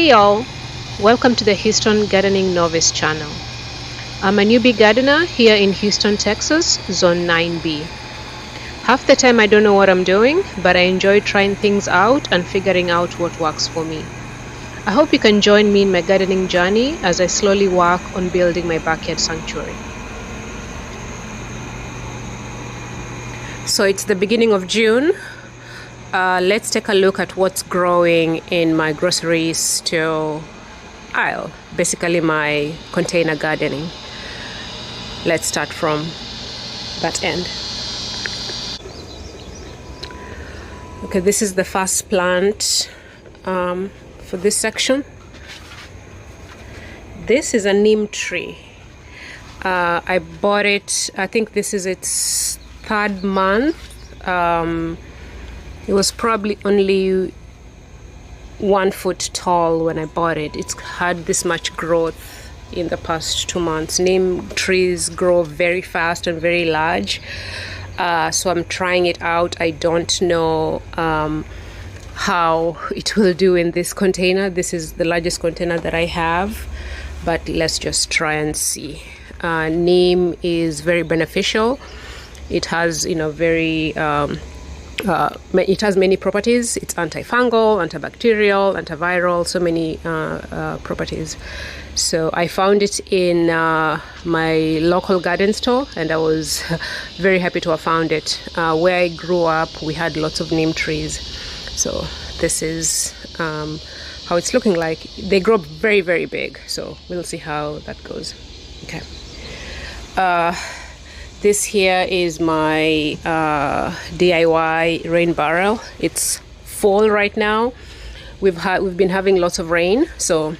Hey y'all, welcome to the Houston Gardening Novice channel. I'm a newbie gardener here in Houston, Texas, Zone 9B. Half the time I don't know what I'm doing, but I enjoy trying things out and figuring out what works for me. I hope you can join me in my gardening journey as I slowly work on building my backyard sanctuary. So it's the beginning of June. Let's take a look at what's growing in my grocery store aisle, basically my container gardening. Let's start from that end. Okay, this is the first plant for this section. This is a neem tree. I bought it, I think this is its third month. It was probably only 1 foot tall when I bought it. It's had this much growth in the past 2 months. Neem trees grow very fast and very large. So I'm trying it out. I don't know how it will do in this container. This is the largest container that I have, but let's just try and see. Neem is very beneficial. It has, it has many properties. It's antifungal, antibacterial, antiviral, so many properties. So I found it in my local garden store, and I was very happy to have found it. Where I grew up, we had lots of neem trees. So this is how it's looking like. They grow very, very big. So we'll see how that goes. Okay. This here is my DIY rain barrel. It's fall right now. We've been having lots of rain, so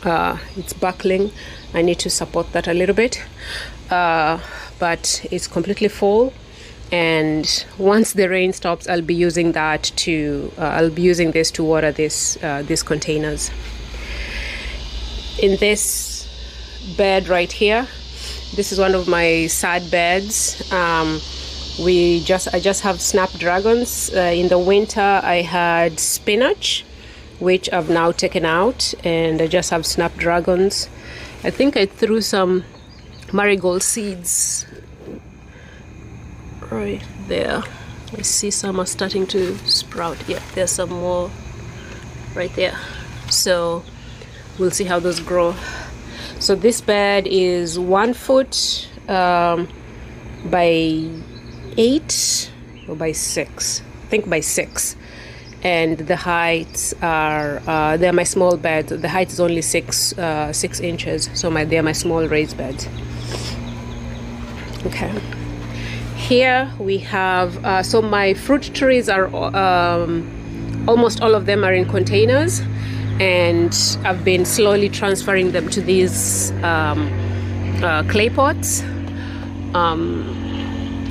it's buckling. I need to support that a little bit, but it's completely full. And once the rain stops, I'll be using that to this to water these containers. In this bed right here, this is one of my sad beds. I just have snapdragons. In the winter I had spinach, which I've now taken out, and I just have snapdragons. I think I threw some marigold seeds right there. I see some are starting to sprout. Yeah, there's some more right there. So we'll see how those grow. So this bed is 1 foot by 8 or by 6. I think by 6. And the heights are, they're my small bed. The height is only 6 inches. So they're my small raised beds. Okay. Here we have, so my fruit trees are, almost all of them are in containers. And I've been slowly transferring them to these clay pots.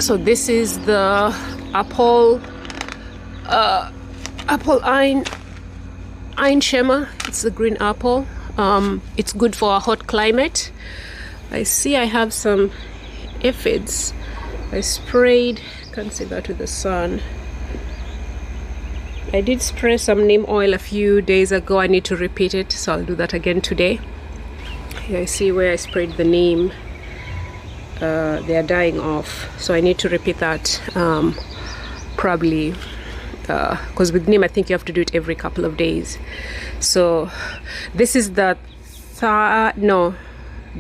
So this is the apple Einsheimer. It's the green apple. It's good for a hot climate. I see I have some aphids. I sprayed, can't see that with the sun. I did spray some neem oil a few days ago. I need to repeat it, so I'll do that again today. Here I see where I sprayed the neem. They are dying off, so I need to repeat that probably, because with neem I think you have to do it every couple of days. So this is the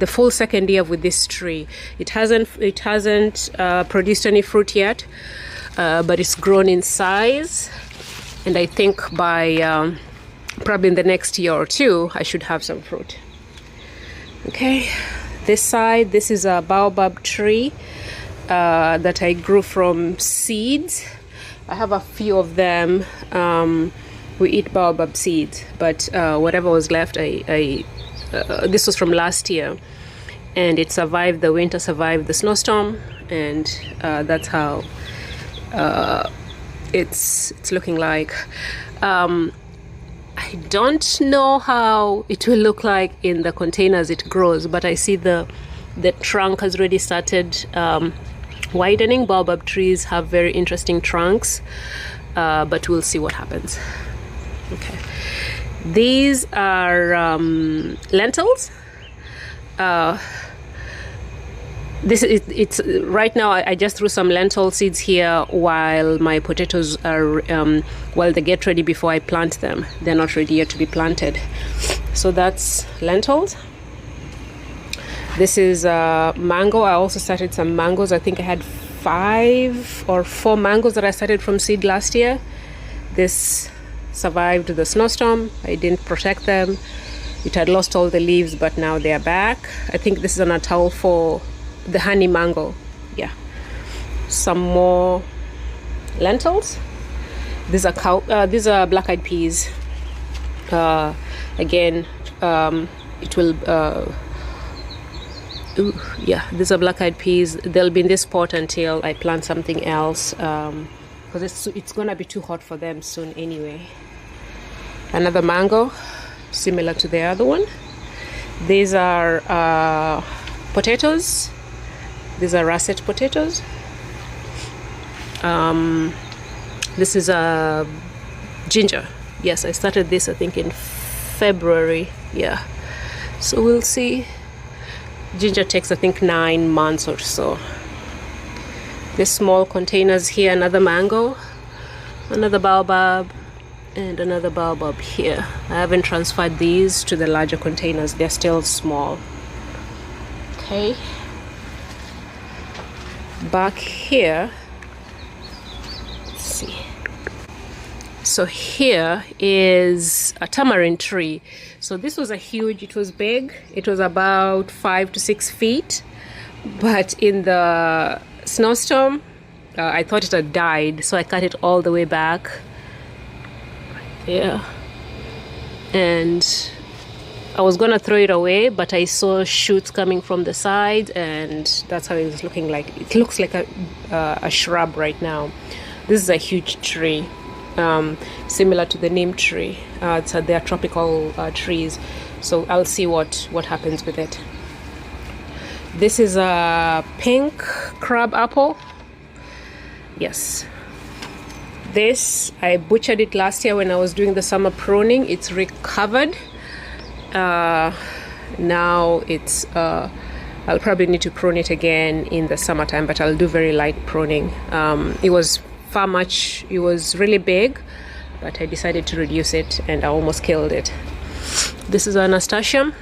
full second year with this tree. It hasn't produced any fruit yet, but it's grown in size. And I think by probably in the next year or two, I should have some fruit. Okay, this side, this is a baobab tree that I grew from seeds. I have a few of them. We eat baobab seeds, but whatever was left, this was from last year. And it survived the winter, survived the snowstorm, and that's how it's looking like. I don't know how it will look like in the container as it grows, but I see the trunk has already started widening. Baobab trees have very interesting trunks, but we'll see what happens. Okay, These are lentils. It's right now I just threw some lentil seeds here while my potatoes are while they get ready before I plant them. They're not ready yet to be planted. So that's lentils. This is mango. I also started some mangoes. I think I had 5 or 4 mangoes that I started from seed last year. This survived the snowstorm. I didn't protect them. It had lost all the leaves, but now they are back. I think this is an atoll for the honey mango. Yeah. Some more lentils. These are black-eyed peas. Again, it will yeah, these are black-eyed peas. They'll be in this pot until I plant something else, because it's gonna be too hot for them soon anyway. Another mango, similar to the other one. These are potatoes. These are russet potatoes. This is a ginger. Yes, I started this I think in February. Yeah, so we'll see. Ginger takes I think 9 months or so. These small containers here, another mango, another baobab, and another baobab here. I haven't transferred these to the larger containers. They're still small. Okay. Back here, let's see. So here is a tamarind tree. So this was it was big. It was about 5 to 6 feet. But in the snowstorm, I thought it had died. So I cut it all the way back. Right there. And I was gonna throw it away, but I saw shoots coming from the side, and that's how it was looking like. It looks like a shrub right now. This is a huge tree. Similar to the neem tree. So they are tropical trees, so I'll see what happens with it. This is a pink crab apple. Yes, this I butchered it last year when I was doing the summer pruning. It's recovered. Now it's I'll probably need to prune it again in the summertime, but I'll do very light pruning. It was really big, but I decided to reduce it and I almost killed it. This is a nasturtium.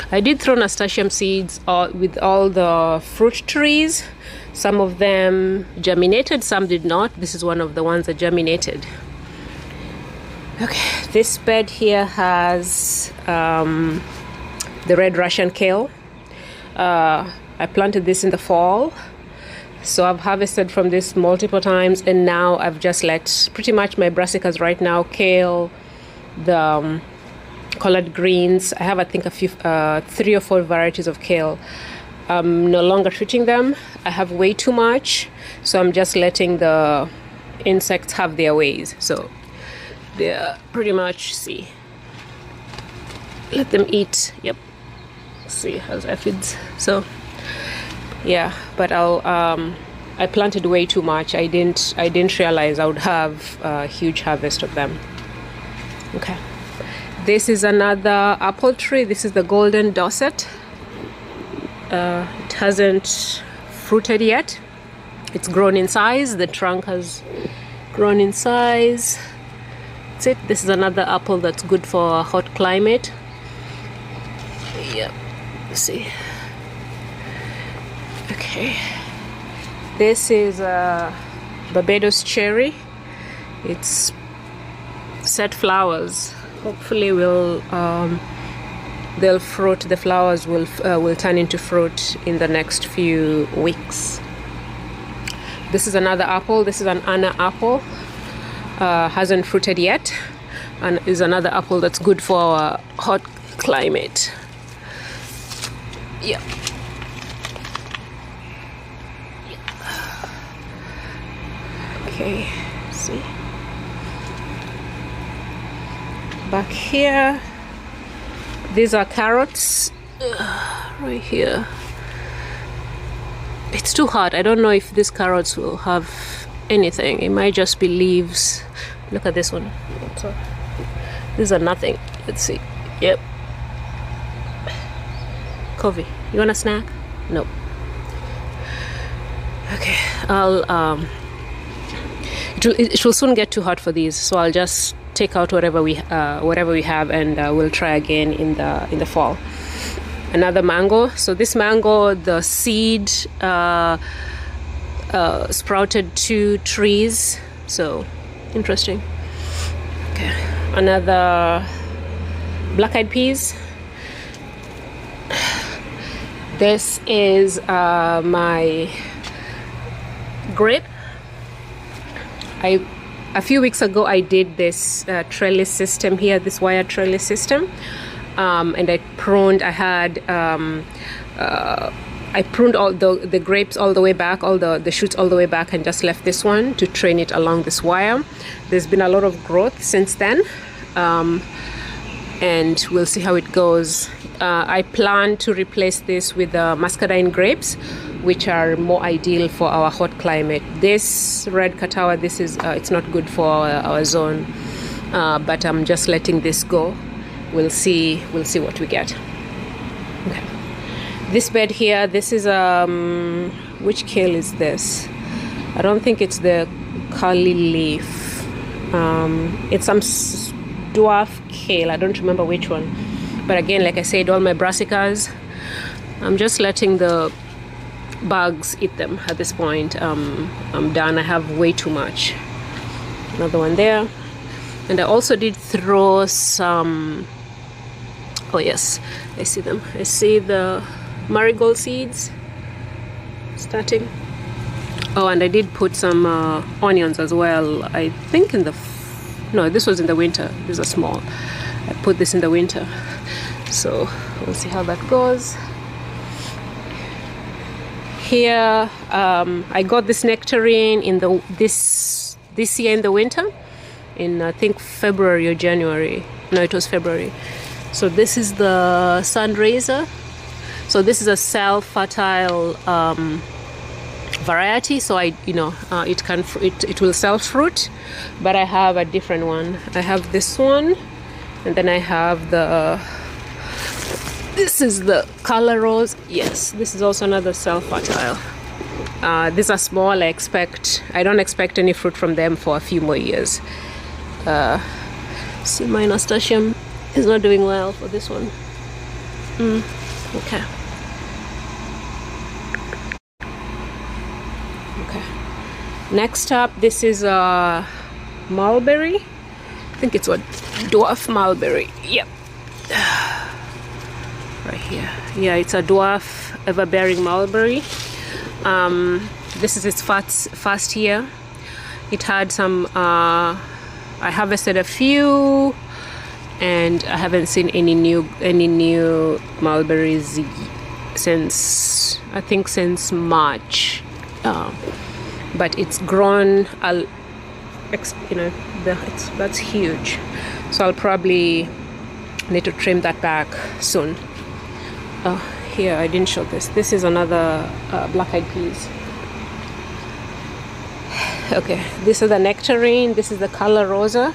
I did throw nasturtium seeds with all the fruit trees. Some of them germinated, some did not. This is one of the ones that germinated. Okay, this bed here has the red Russian kale. I planted this in the fall. So I've harvested from this multiple times, and now I've just let pretty much my brassicas right now, kale, the collard greens. I have I think 3 or 4 varieties of kale. I'm no longer treating them. I have way too much, so I'm just letting the insects have their ways. So they're pretty much, see, let them eat. Yep, see how's aphids. So yeah, but I planted way too much. I didn't realize I would have a huge harvest of them. Okay, this is another apple tree. This is the golden Dorset. It hasn't fruited yet. It's grown in size. The trunk has grown in size. That's it. This is another apple that's good for a hot climate. Yep, see. Okay, this is a Barbados cherry. It's set flowers. Hopefully they'll fruit. The flowers will turn into fruit in the next few weeks. This is another apple. This is an Anna apple. Hasn't fruited yet, and is another apple that's good for a hot climate. Yeah. Okay, see. Back here, these are carrots. Right here. It's too hot. I don't know if these carrots will have anything. It might just be leaves. Look at this one. These are nothing. Let's see. Yep. Coffee. You want a snack? Nope. Okay. It will soon get too hot for these, so I'll just take out whatever we have, and we'll try again in the fall. Another mango. So this mango, the seed sprouted 2 trees. So interesting. Okay. Another black-eyed peas. This is my grape. A few weeks ago I did this trellis system here, this wire trellis system, and I pruned. I pruned all the grapes all the way back, all the shoots all the way back, and just left this one to train it along this wire. There's been a lot of growth since then, and we'll see how it goes. I plan to replace this with muscadine grapes, which are more ideal for our hot climate. This red katawa, this is it's not good for our zone, but I'm just letting this go. We'll see what we get. Okay. This bed here, this is which kale is this? I don't think it's the curly leaf. It's some dwarf kale. I don't remember which one. But again, like I said, all my brassicas, I'm just letting the bugs eat them at this point. I'm done. I have way too much. Another one there. And I also did throw some, oh yes, I see them. I see the marigold seeds starting. Oh, and I did put some onions as well. I think no, this was in the winter. These are small. I put this in the winter. So we'll see how that goes. Here, I got this nectarine in this year in the winter, in I think February or January. No, it was February. So this is the sunraiser. So this is a self-fertile variety. So it will self-fruit, but I have a different one. I have this one, and then I have this is the color rose. Yes, this is also another self-fertile. These are small. I don't expect any fruit from them for a few more years. See, my nasturtium is not doing well for this one. Okay. Next up, this is a mulberry. I think it's what, dwarf mulberry. Yep. Right here. Yeah, it's a dwarf ever-bearing mulberry. This is its first year. It had some, I harvested a few, and I haven't seen any new mulberries since March. But it's grown, that's huge. So I'll probably need to trim that back soon. Here, I didn't show this. This is another black-eyed peas. Okay, this is the nectarine. This is the color rosa.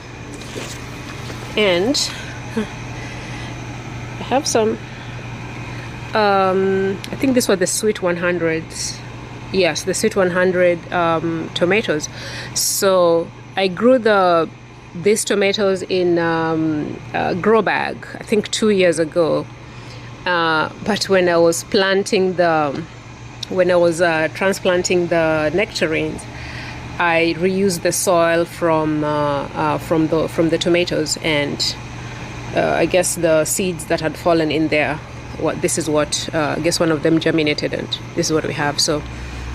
And I have some, I think these were the sweet 100s. Yes, the sweet 100 tomatoes. So I grew these tomatoes in a grow bag, I think 2 years ago. But when I was transplanting the nectarines, I reused the soil from the tomatoes, and I guess the seeds that had fallen in there. This is what I guess one of them germinated, and this is what we have. So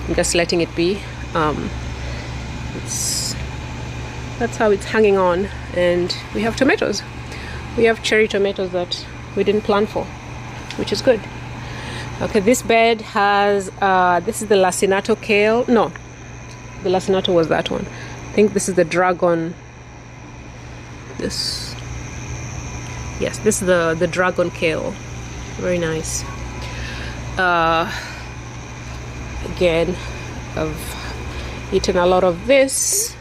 I'm just letting it be. That's how it's hanging on, and we have tomatoes. We have cherry tomatoes that we didn't plan for, which is good. Okay, this bed has this is the lacinato kale. No, the lacinato was that one. I think this is the dragon. Yes, this is the dragon kale. Very nice. Again, I've eaten a lot of this.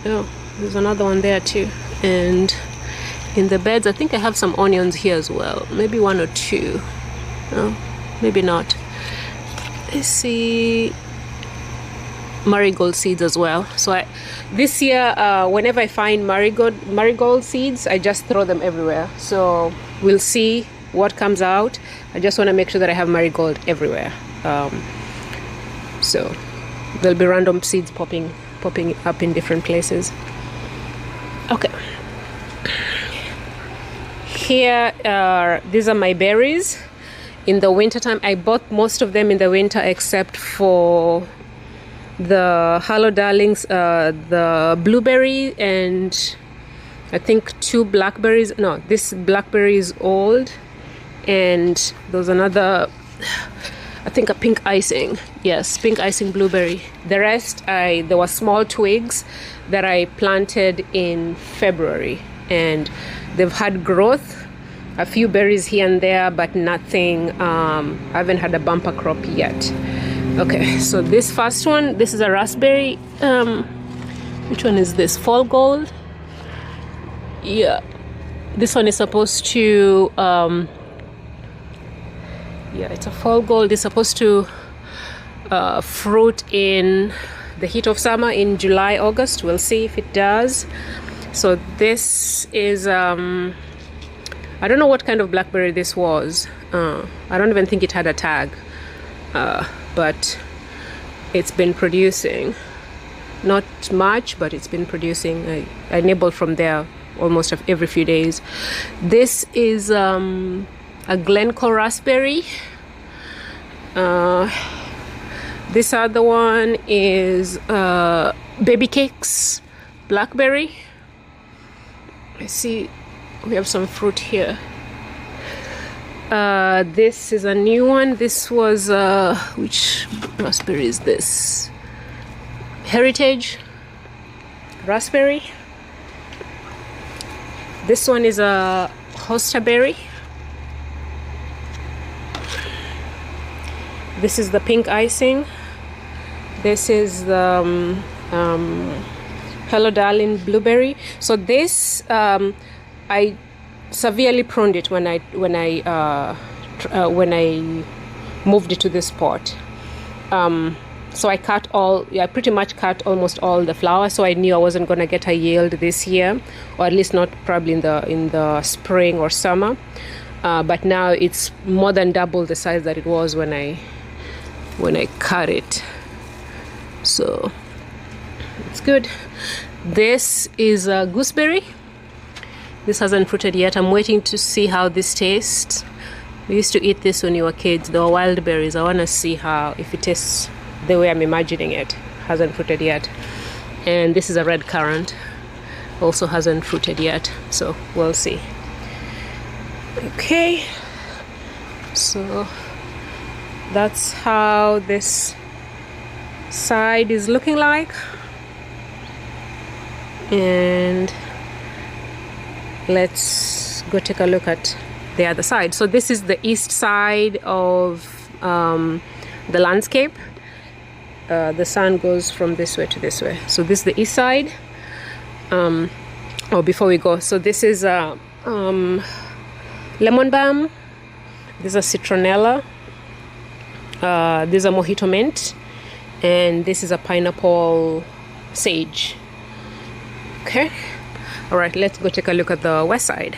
Oh, there's another one there too. And in the beds. I think I have some onions here as well, maybe 1 or 2. No, maybe not. I see marigold seeds as well. So this year, whenever I find marigold seeds, I just throw them everywhere. So we'll see what comes out. I just want to make sure that I have marigold everywhere. So there'll be random seeds popping up in different places. Okay. Here these are my berries. In the winter time, I bought most of them in the winter except for the Hello Darlings, the blueberry, and I think 2 blackberries. No, this blackberry is old, and there's another, I think a pink icing. Yes, pink icing blueberry. The rest, there were small twigs that I planted in February, and they've had growth. A few berries here and there, but nothing. I haven't had a bumper crop yet. Okay, so this first one, this is a raspberry. Which one is this? Fall gold? Yeah. This one is supposed to, yeah, it's a fall gold. It's supposed to fruit in the heat of summer in July, August. We'll see if it does. So this is, I don't know what kind of blackberry this was. I don't even think it had a tag, but it's been producing. Not much, but it's been producing. I nibble from there almost every few days. This is a Glencoe raspberry. This other one is Baby Cakes blackberry. I see we have some fruit here. This is a new one. This was which raspberry is this? Heritage raspberry. This one is a hostaberry. This is the pink icing. This is the Hello Darling blueberry. So this I severely pruned it when I moved it to this pot. So I pretty much cut almost all the flowers. So I knew I wasn't going to get a yield this year, or at least not probably in the spring or summer. But now it's more than double the size that it was when I cut it. So it's good. This is a gooseberry. This hasn't fruited yet. I'm waiting to see how this tastes. We used to eat this when we were kids. They were wild berries. I want to see if it tastes the way I'm imagining it. Hasn't fruited yet. And this is a red currant. Also hasn't fruited yet. So we'll see. Okay. So that's how this side is looking like. And let's go take a look at the other side. So this is the east side of the landscape. The sun goes from this way to this way. So this is the east side. Before we go, so this is lemon balm. This is a citronella. This is a mojito mint. And this is a pineapple sage. Okay. All right, let's go take a look at the west side.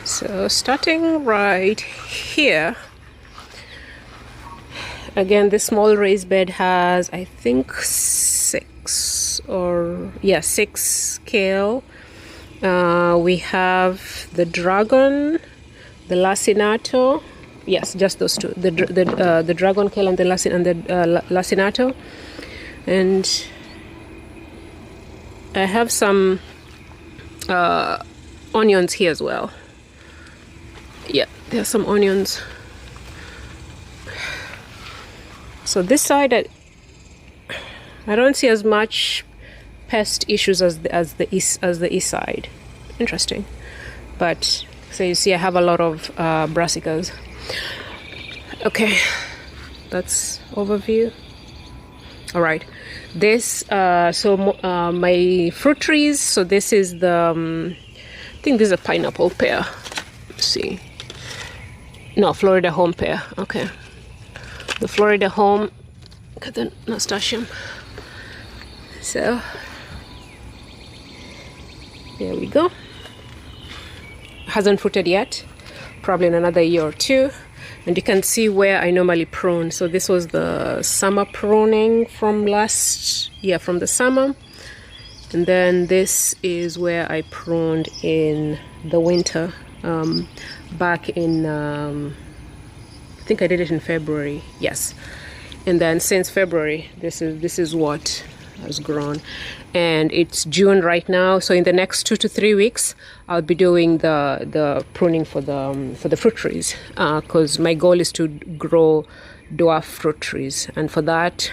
So starting right here, again, this small raised bed has, I think, 6 kale. We have the dragon, the lacinato. Yes, just those two. The dragon kale and the lacinato. And I have some onions here as well. Yeah, there's some onions. So this side, I don't see as much pest issues as the east side. Interesting. But so you see, I have a lot of brassicas. Okay, that's overview. All right, this my fruit trees. So this is the I think this is a pineapple pear. Let's see. No, Florida home pear. Okay, the Florida home. Look at the nasturtium. So there we go. Hasn't fruited yet. Probably in another year or two. And you can see where I normally prune. So this was the summer pruning from last year, from the summer. And then this is where I pruned in the winter, back in, I think I did it in February, yes. And then since February, this is what has grown. And it's June right now, so in the next 2 to 3 weeks I'll be doing the pruning for the fruit trees, because my goal is to grow dwarf fruit trees, and for that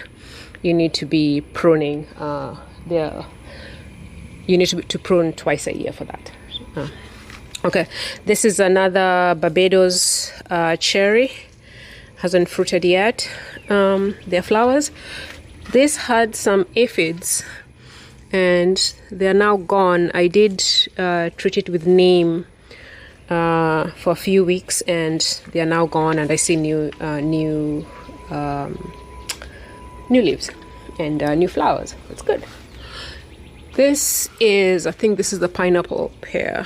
you need to be pruning. You need to prune twice a year for that. Okay, this is another Barbados cherry. Hasn't fruited yet. Their flowers. This had some aphids and they're now gone. I did treat it with neem for a few weeks and they are now gone, and I see new leaves and new flowers. That's good. This is, I think this is the pineapple pear.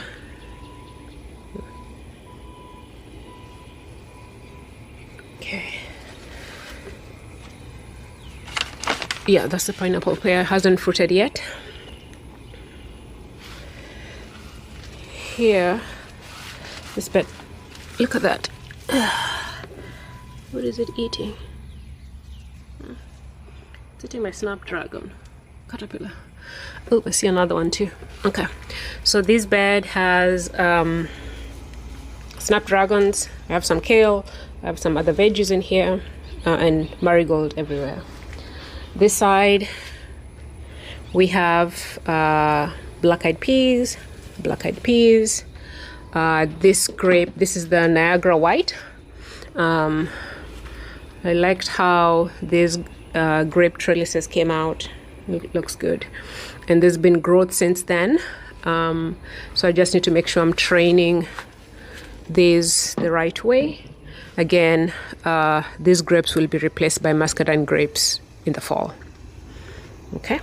Okay. Yeah, that's the pineapple pear. Hasn't fruited yet. Here, this bed. Look at that. What is it eating? It's eating my snapdragon caterpillar. Oh, I see another one too. Okay, so this bed has snapdragons. I have some kale. I have some other veggies in here, and marigold everywhere. This side we have black-eyed peas. This grape, this is the Niagara White. I liked how these grape trellises came out. It looks good, and there's been growth since then. So I just need to make sure I'm training these the right way. Again, these grapes will be replaced by muscadine grapes in the fall. Okay.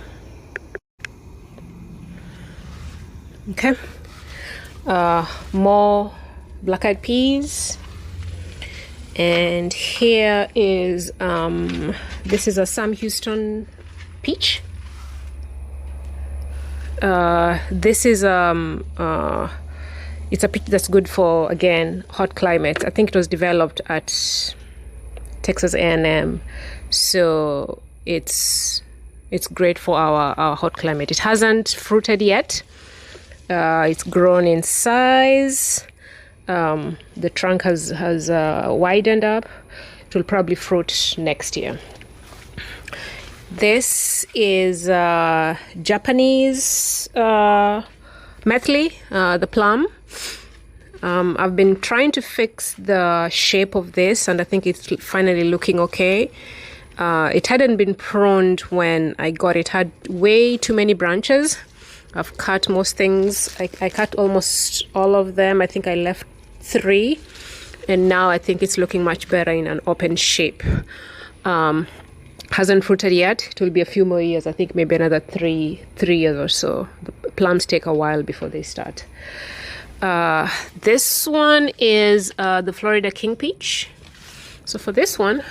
More black-eyed peas, and here is this is a Sam Houston peach. This is it's a peach that's good for, again, hot climates. I think it was developed at Texas A&M, so it's great for our hot climate. It hasn't fruited yet. It's grown in size. The trunk has widened up. It will probably fruit next year. This is Japanese methley, the plum. I've been trying to fix the shape of this, and I think it's finally looking okay. It hadn't been pruned when I got it. It had way too many branches. I've cut most things. I cut almost all of them. I think I left 3, and now I think it's looking much better in an open shape. Hasn't fruited yet. It will be a few more years. I think maybe another 3 years or so. The plums take a while before they start. This one is the Florida King Peach. So for this one,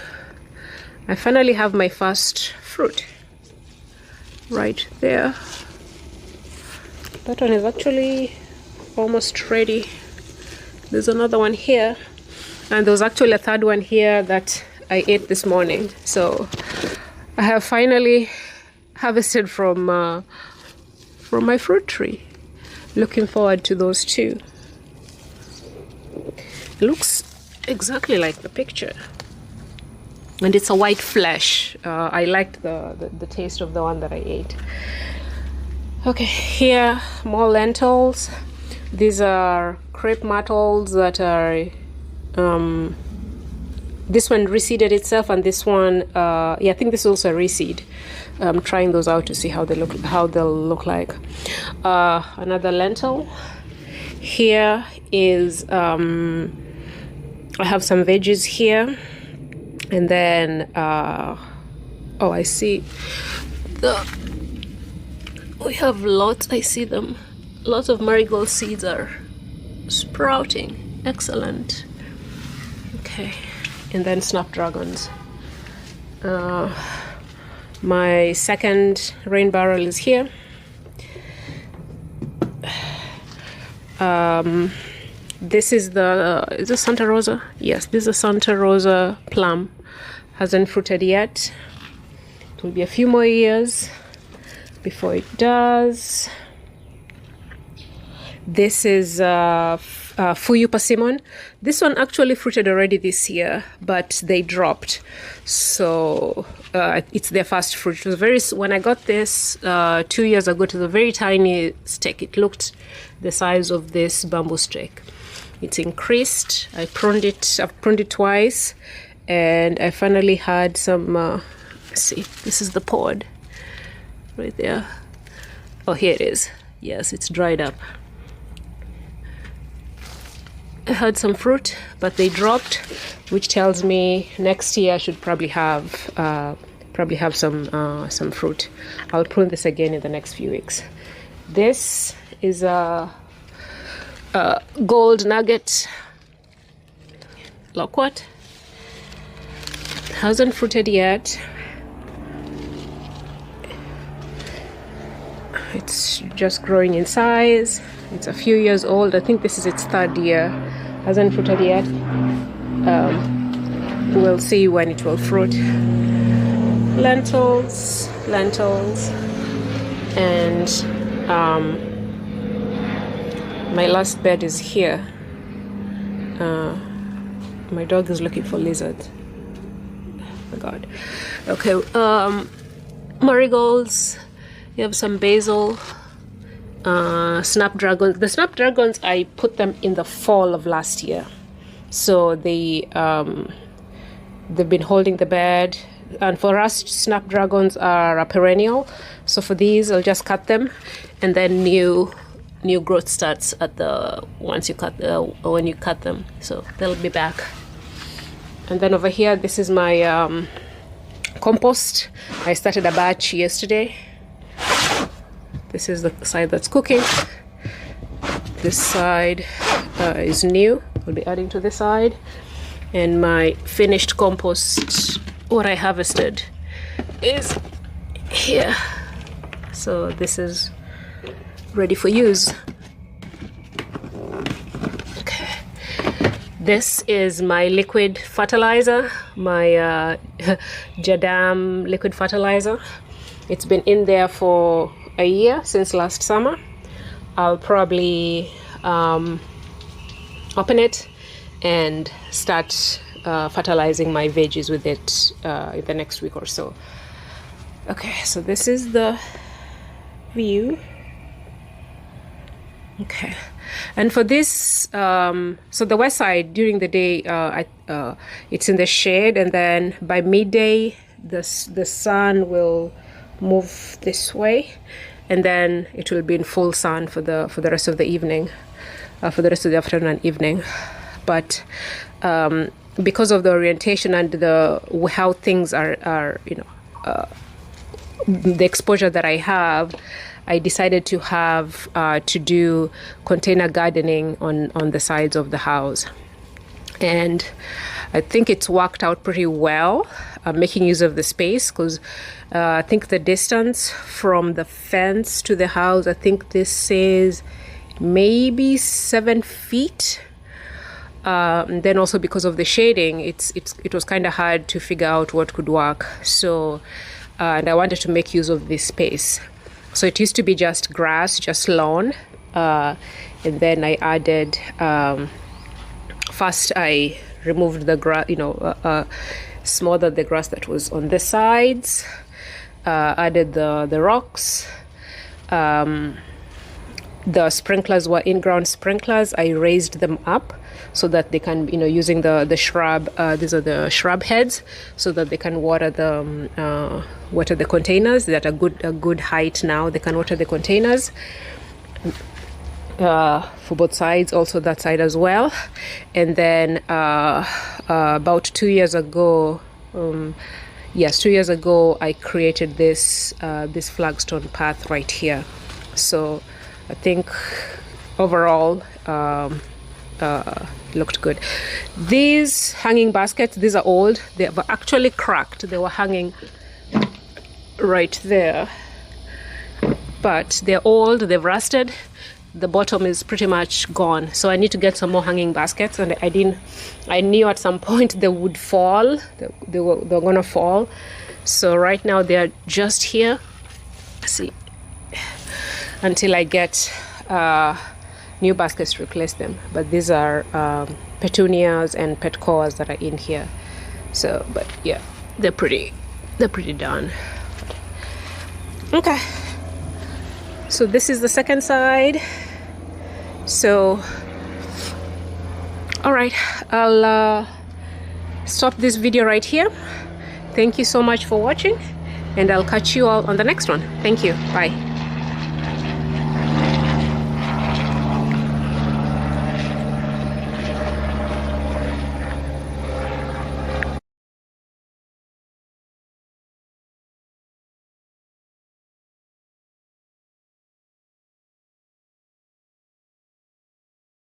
I finally have my first fruit right there. That one is actually almost ready. There's another one here, and there was actually a third one here that I ate this morning. So I have finally harvested from my fruit tree. Looking forward to those two. It looks exactly like the picture, and it's a white flesh. I liked the taste of the one that I ate. Okay, here more lentils. These are crepe myrtles that are this one reseeded itself, and this one, yeah, I think this is also a reseed. I'm trying those out to see how they'll look like. Another lentil. Here is I have some veggies here, and then oh, I see we have lots. I see them. Lots of marigold seeds are sprouting. Excellent. Okay, and then snapdragons. My second rain barrel is here. This is is this Santa Rosa? Yes, this is a Santa Rosa plum. Hasn't fruited yet. It will be a few more years before it does. This is Fuyu persimmon. This one actually fruited already this year, but they dropped. So it's their first fruit. It was when I got this 2 years ago, it was a very tiny stick. It looked the size of this bamboo stick. It's increased. I've pruned it twice, and I finally had some, let's see, this is the pod right there. Oh, here it is. Yes, it's dried up. I had some fruit, but they dropped, which tells me next year I should probably have some fruit. I'll prune this again in the next few weeks. This is a gold nugget loquat. Hasn't fruited yet. It's just growing in size. It's a few years old. I think this is its third year. Hasn't fruited yet. We'll see when it will fruit. Lentils, and my last bed is here. My dog is looking for lizards. Oh my God. Okay. Marigolds. You have some basil. Snapdragons. The snapdragons, I put them in the fall of last year, so they've been holding the bed. And for us, snapdragons are a perennial. So for these, I'll just cut them, and then new growth starts at when you cut them. So they'll be back. And then over here, this is my compost. I started a batch yesterday. This is the side that's cooking. This side is new. I'll be adding to this side. And my finished compost, what I harvested, is here. So this is ready for use. Okay. This is my liquid fertilizer, my Jadam liquid fertilizer. It's been in there for a year, since last summer. I'll probably open it and start fertilizing my veggies with it in the next week or so. Okay, so this is the view. Okay, and for this, so the west side during the day, it's in the shade, and then by midday the sun will move this way, and then it will be in full sun for the rest of the evening, for the rest of the afternoon and evening. But because of the orientation and how things are the exposure that I have, I decided to have to do container gardening on the sides of the house, and I think it's worked out pretty well. Making use of the space, because I think the distance from the fence to the house, I think this is maybe 7 feet. And then also because of the shading, it was kind of hard to figure out what could work. So, and I wanted to make use of this space. So it used to be just grass, just lawn, and then I added. First, I removed the grass, smothered the grass that was on the sides, added the rocks. The sprinklers were in-ground sprinklers. I raised them up so that they can, you know, using the shrub, these are the shrub heads, so that they can water the containers. They're at a good height now. They can water the containers for both sides, also that side as well. And then about 2 years ago, yes, 2 years ago, I created this flagstone path right here. So I think overall looked good. These hanging baskets, these are old. They were actually cracked. They were hanging right there, but they're old, they've rusted. The bottom is pretty much gone, so I need to get some more hanging baskets. And I knew at some point they would fall. They were gonna fall. So right now they're just here. See, until I get new baskets to replace them. But these are petunias and petcoas that are in here. So, but yeah, they're pretty done. Okay, so this is the second side. So all right, I'll stop this video right here. Thank you so much for watching, and I'll catch you all on the next one. Thank you. Bye.